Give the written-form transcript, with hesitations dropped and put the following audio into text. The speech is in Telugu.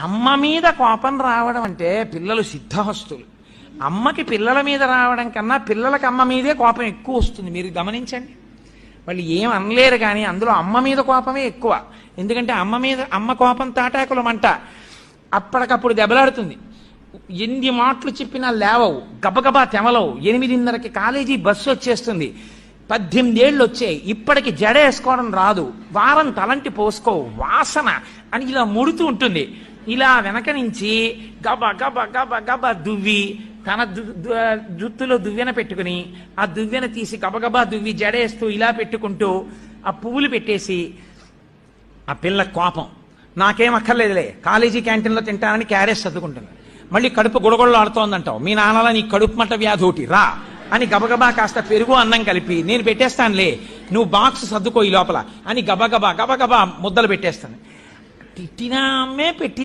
అమ్మ మీద కోపం రావడం అంటే పిల్లలు సిద్ధహస్తులు. అమ్మకి పిల్లల మీద రావడం కన్నా పిల్లలకి అమ్మ మీదే కోపం ఎక్కువ వస్తుంది. మీరు గమనించండి. వాళ్ళు ఏం అనలేరు కానీ అందులో అమ్మ మీద కోపమే ఎక్కువ. ఎందుకంటే అమ్మ కోపం తాటాకుల మంట, అప్పటికప్పుడు దెబ్బలాడుతుంది. ఎన్ని మాటలు చెప్పినా లేవవు, గబగబా తెమలవు. 8:30కి కాలేజీ బస్సు వచ్చేస్తుంది. 18 ఏళ్ళు వచ్చాయి, ఇప్పటికి జడ వేసుకోవడం రాదు, వారం తలంటి పోసుకోవు, వాసన అని ఇలా ముడుతూ ఉంటుంది. ఇలా వెనక నుంచి గబ గబ గబ గబ దువ్వి తన జుత్తులో దువ్వెన పెట్టుకుని ఆ దువ్వెన తీసి గబగబా దువ్వి జడేస్తూ ఇలా పెట్టుకుంటూ ఆ పువ్వులు పెట్టేసి, ఆ పిల్ల కోపం నాకేం అక్కర్లేదులే, కాలేజీ క్యాంటీన్లో తింటానని క్యారేజ్ సర్దుకుంటుంది. మళ్ళీ కడుపు గుడగొడలు ఆడుతోందంటావు, మీ నాన్నలా నీ కడుపు మంట వ్యాధి ఒకటి రా అని గబగబా కాస్త పెరుగు అన్నం కలిపి నేను పెట్టేస్తానులే, నువ్వు బాక్స్ సర్దుకో ఈ లోపల అని గబగబా గబగబా ముద్దలు పెట్టేస్తాను. తిట్టినామే పెట్టి